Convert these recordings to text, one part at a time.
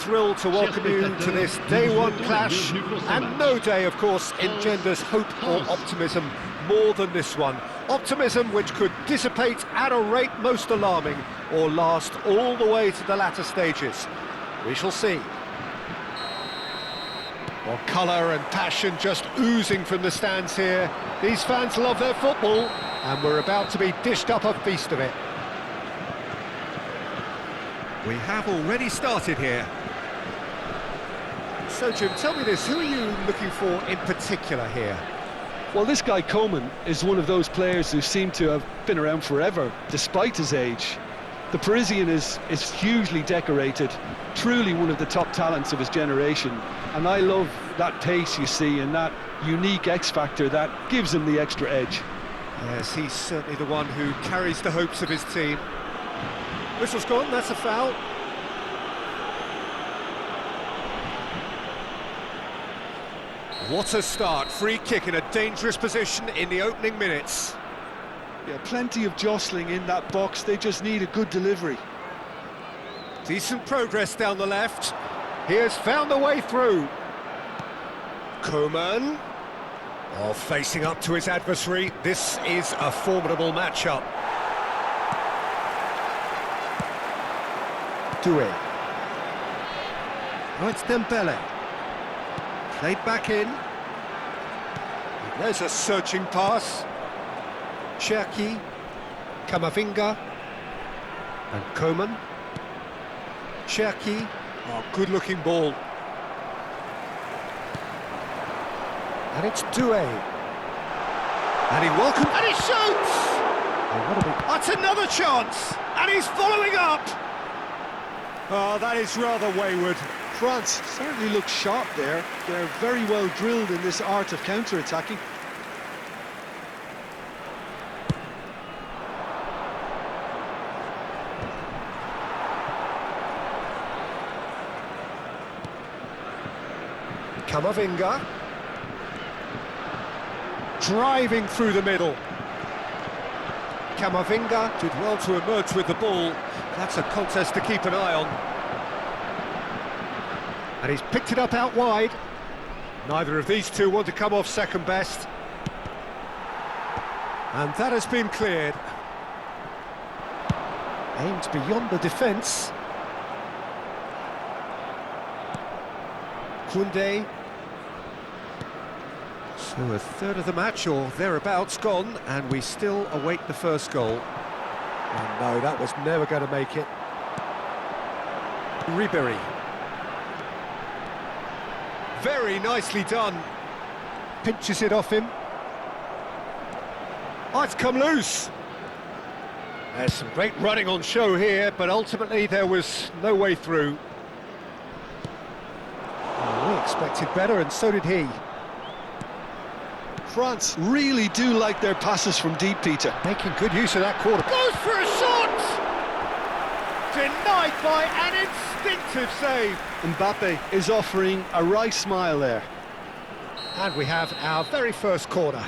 thrilled to welcome you to this day one clash, and no day, of course, engenders hope or optimism more than this one. Optimism which could dissipate at a rate most alarming, or last all the way to the latter stages. We shall see. Well, colour and passion just oozing from the stands here. These fans love their football, and we're about to be dished up a feast of it. We have already started here. So, Jim, tell me this, who are you looking for in particular here? Well, this guy Coman is one of those players who seem to have been around forever, despite his age. The Parisian is hugely decorated, truly one of the top talents of his generation. And I love that pace you see and that unique X-factor that gives him the extra edge. Yes, he's certainly the one who carries the hopes of his team. Whistle's gone, that's a foul. What a start, free kick in a dangerous position in the opening minutes. Yeah, plenty of jostling in that box, they just need a good delivery. Decent progress down the left. He has found the way through. Coman. Oh, facing up to his adversary. This is a formidable matchup. Doué. Oh, it's Dembele. Played back in. There's a searching pass. Cherki, Camavinga, and Coman. Cherki, oh, good-looking ball. And it's Doué. And he welcomes, and he shoots! Oh, what a big... That's another chance! And he's following up! Oh, that is rather wayward. France certainly looks sharp there. They're very well drilled in this art of counter-attacking. Camavinga. Driving through the middle. Camavinga did well to emerge with the ball. That's a contest to keep an eye on. And he's picked it up out wide. Neither of these two want to come off second best. And that has been cleared. Aimed beyond the defence. Koundé. So a third of the match, or thereabouts, gone, and we still await the first goal. Oh no, that was never going to make it. Ribéry. Very nicely done. Pinches it off him. Oh, it's come loose. There's some great running on show here, but ultimately there was no way through. Oh, we expected better, and so did he. France really do like their passes from deep, Peter. Making good use of that quarter. Goes for a shot! Denied by an instinctive save. Mbappe is offering a wry smile there. And we have our very first corner.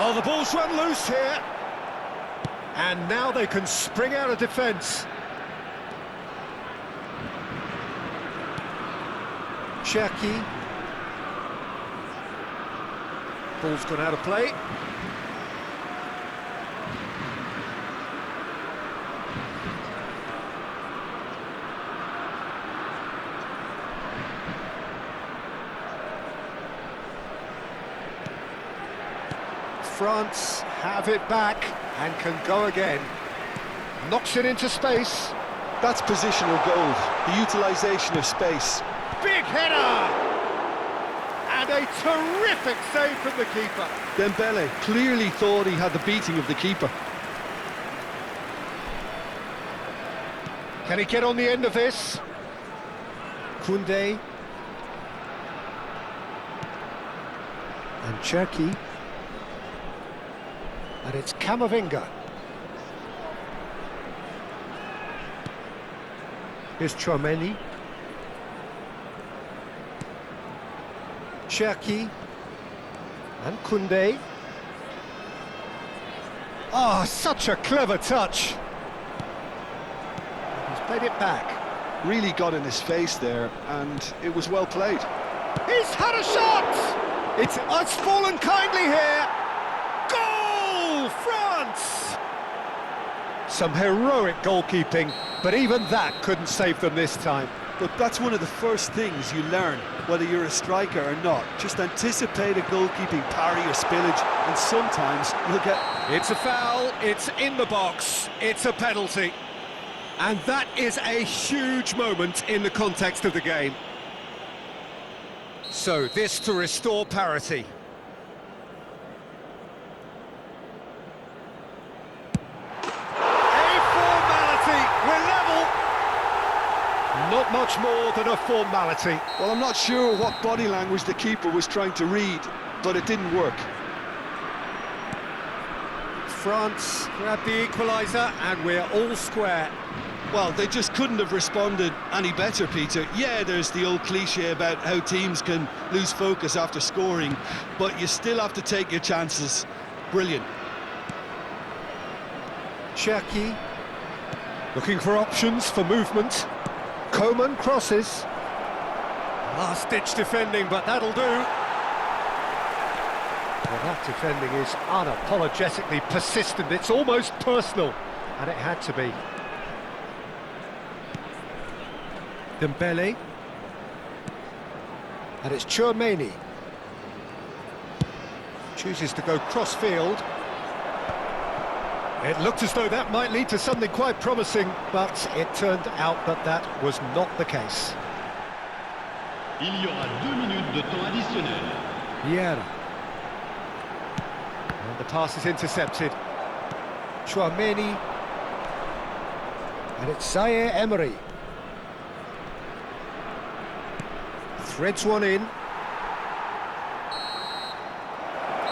Oh, the ball's run loose here. And now they can spring out of defence. Cherki. Ball's gone out of play. France have it back and can go again. Knocks it into space. That's positional gold, the utilisation of space. Big header! And a terrific save from the keeper. Dembele clearly thought he had the beating of the keeper. Can he get on the end of this? Koundé. And Cherki. And it's Camavinga. Here's Tchouaméni. Cherki. And Koundé. Oh, such a clever touch. He's played it back. Really got in his face there, and it was well played. He's had a shot! It's fallen kindly here. Goal, France! Some heroic goalkeeping, but even that couldn't save them this time. But that's one of the first things you learn, whether you're a striker or not. Just anticipate a goalkeeping parry or spillage, and sometimes you'll get... It's a foul, it's in the box, it's a penalty. And that is a huge moment in the context of the game. So this to restore parity. A formality, we're level. Not much more than a formality. Well, I'm not sure what body language the keeper was trying to read, but it didn't work. France grab the equaliser and we're all square. Well, they just couldn't have responded any better, Peter. Yeah, there's the old cliche about how teams can lose focus after scoring, but you still have to take your chances. Brilliant. Cherki looking for options for movement. Coman crosses. Last-ditch defending, but that'll do. Well, that defending is unapologetically persistent. It's almost personal, and it had to be. Dembele. And it's Tchouaméni. Chooses to go cross-field. It looked as though that might lead to something quite promising, but it turned out that that was not the case. Il y aura 2 minutes de temps additionnel. Vieira. And the pass is intercepted. Tchouaméni. And it's Zaire Emery. Threads one in.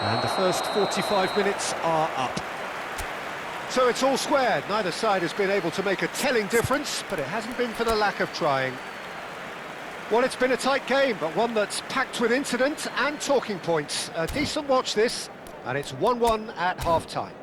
And the first 45 minutes are up. So it's all squared. Neither side has been able to make a telling difference, but it hasn't been for the lack of trying. Well, it's been a tight game, but one that's packed with incident and talking points. A decent watch this, and it's 1-1 at half-time.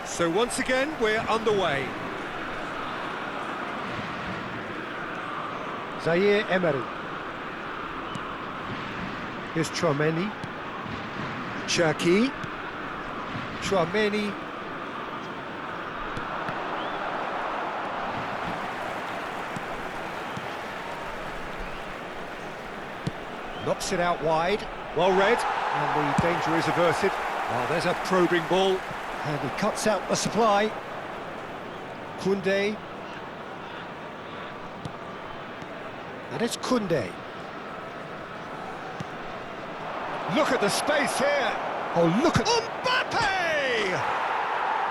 So once again, we're underway. Zaire Emery. Here's Tchouaméni. Cherki. Tchouaméni. Knocks it out wide. Well read, and the danger is averted. Oh, there's a probing ball, and he cuts out the supply. Koundé. And it's Koundé. Look at the space here. Oh, look at Mbappe!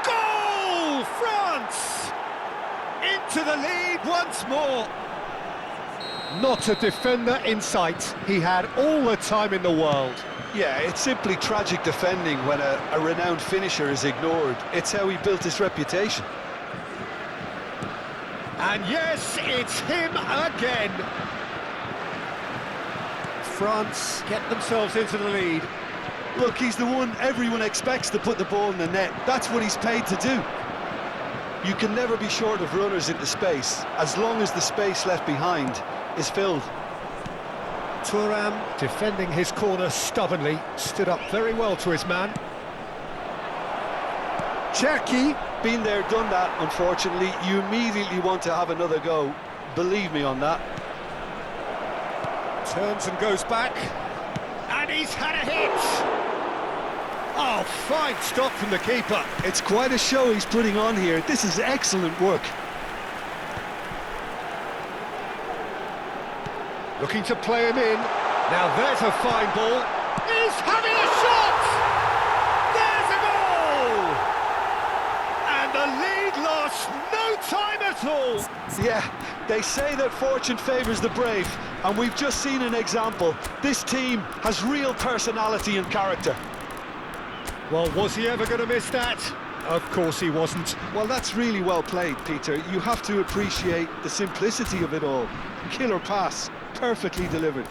Goal, France! Into the lead once more. Not a defender in sight. He had all the time in the world. Yeah, it's simply tragic defending when a renowned finisher is ignored. It's how he built his reputation. And yes, it's him again. France get themselves into the lead. Look, he's the one everyone expects to put the ball in the net. That's what he's paid to do. You can never be short of runners into space, as long as the space left behind is filled. Thuram, defending his corner stubbornly, stood up very well to his man. Cherki. Been there, done that, unfortunately. You immediately want to have another go. Believe me on that. Turns and goes back. And he's had a hit! Oh, fine stop from the keeper. It's quite a show he's putting on here. This is excellent work. Looking to play him in. Now there's a fine ball. He's having a shot! There's a goal! And the lead lost no time at all. Yeah, they say that fortune favours the brave, and we've just seen an example. This team has real personality and character. Well, was he ever going to miss that? Of course he wasn't. Well, that's really well played, Peter. You have to appreciate the simplicity of it all. Killer pass, perfectly delivered.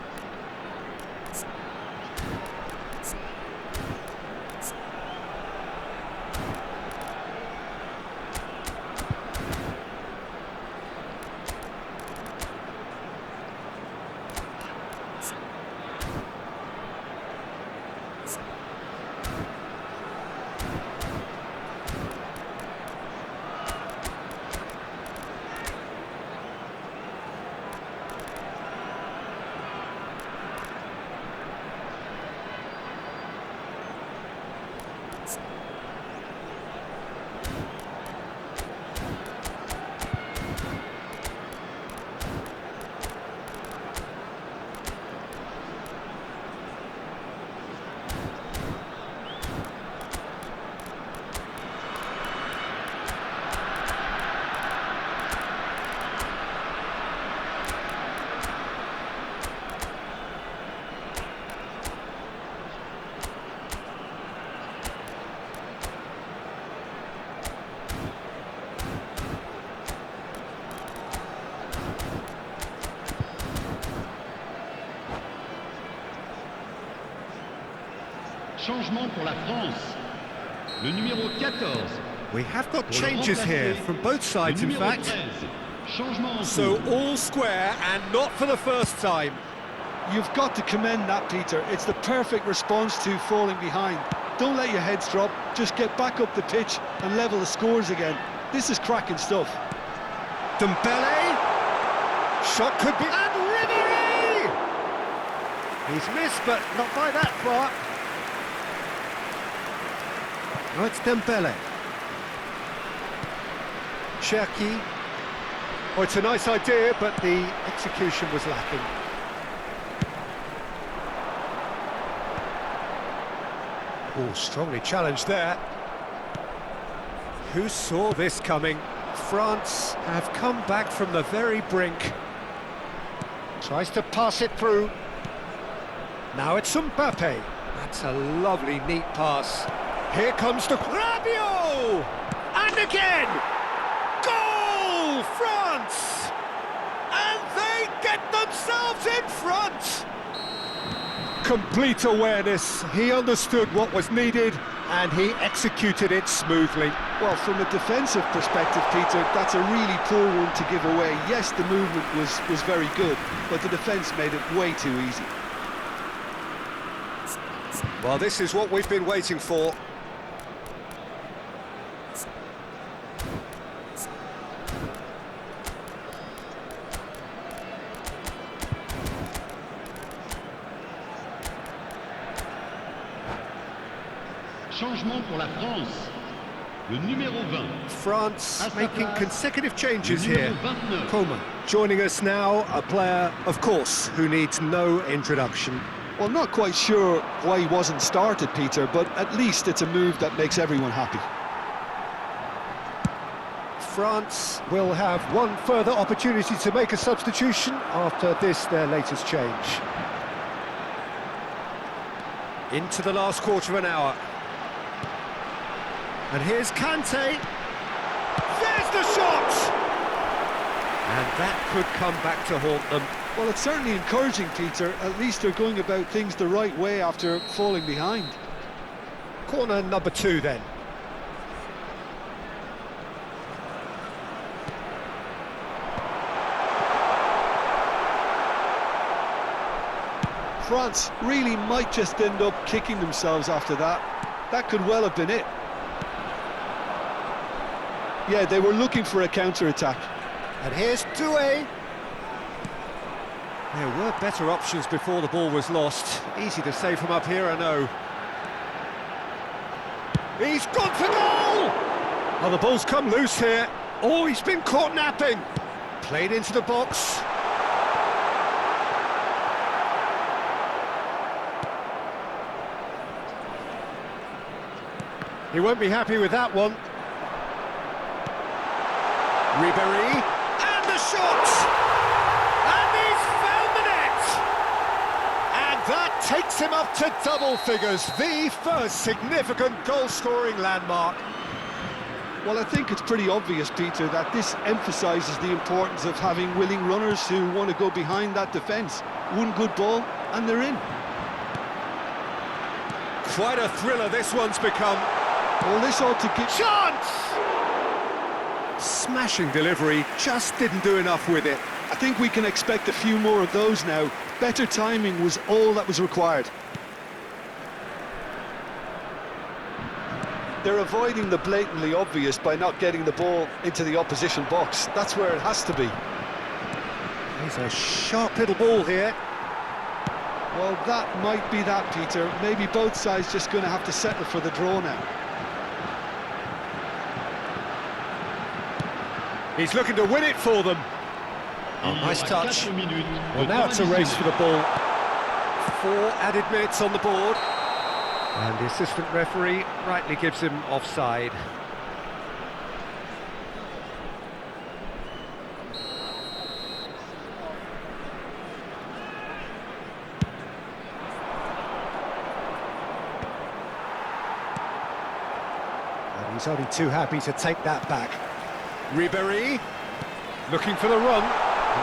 Changement pour la France. Le numéro 14. We have got changes here from both sides, in fact. 13. Changement en So cours. all square, and not for the first time. You've got to commend that, Peter. It's the perfect response to falling behind. Don't let your heads drop. Just get back up the pitch and level the scores again. This is cracking stuff. Dembele. Shot could be... And Ribéry! He's missed, but not by that far. Now it's Dembele. Cherki. Oh, it's a nice idea, but the execution was lacking. Oh, strongly challenged there. Who saw this coming? France have come back from the very brink. Tries to pass it through. Now it's Mbappe. That's a lovely, neat pass. Here comes the Rabiot! And again! Goal, France! And they get themselves in front! Complete awareness. He understood what was needed, and he executed it smoothly. Well, from a defensive perspective, Peter, that's a really poor one to give away. Yes, the movement was very good, but the defence made it way too easy. Well, this is what we've been waiting for. Changement pour la France. Le numéro 20. France making consecutive changes Le here. numéro 29. Coleman joining us now, a player, of course, who needs no introduction. Well, not quite sure why he wasn't started, Peter, but at least it's a move that makes everyone happy. France will have one further opportunity to make a substitution after this, their latest change. Into the last quarter of an hour. And here's Kante. There's the shot! And that could come back to haunt them. Well, it's certainly encouraging, Peter. At least they're going about things the right way after falling behind. Corner number 2 then. France really might just end up kicking themselves after that. That could well have been it. Yeah, they were looking for a counter-attack. And here's Doué. There were better options before the ball was lost. Easy to say from up here, I know. He's gone for goal! Oh, the ball's come loose here. Oh, he's been caught napping. Played into the box. He won't be happy with that one. Ribéry, and the shot! And he's found the net! And that takes him up to double figures, the first significant goal-scoring landmark. Well, I think it's pretty obvious, Peter, that this emphasises the importance of having willing runners who want to go behind that defence. One good ball, and they're in. Quite a thriller this one's become. Well, this ought to give... Chance! Smashing delivery, just didn't do enough with it. I think we can expect a few more of those now. Better timing was all that was required. They're avoiding the blatantly obvious by not getting the ball into the opposition box. That's where it has to be. There's a sharp little ball here. Well, that might be that, Peter. Maybe both sides just going to have to settle for the draw now. He's looking to win it for them. Oh, nice touch. Well, now it's a race for the ball. 4 added minutes on the board. And the assistant referee rightly gives him offside. And he's only too happy to take that back. Ribéry, looking for the run.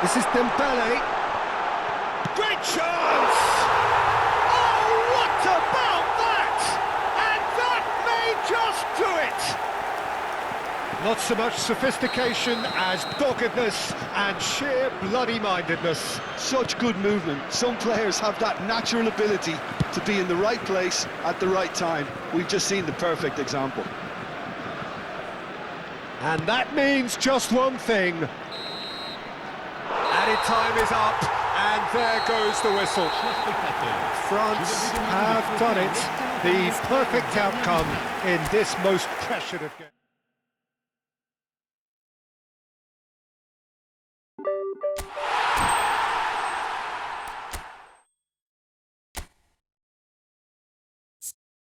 This is Dembele. Great chance! Oh, what about that? And that may just do it! Not so much sophistication as doggedness and sheer bloody-mindedness. Such good movement. Some players have that natural ability to be in the right place at the right time. We've just seen the perfect example. And that means just one thing. Added time is up, and there goes the whistle. France have done it. The perfect outcome in this most pressured of games.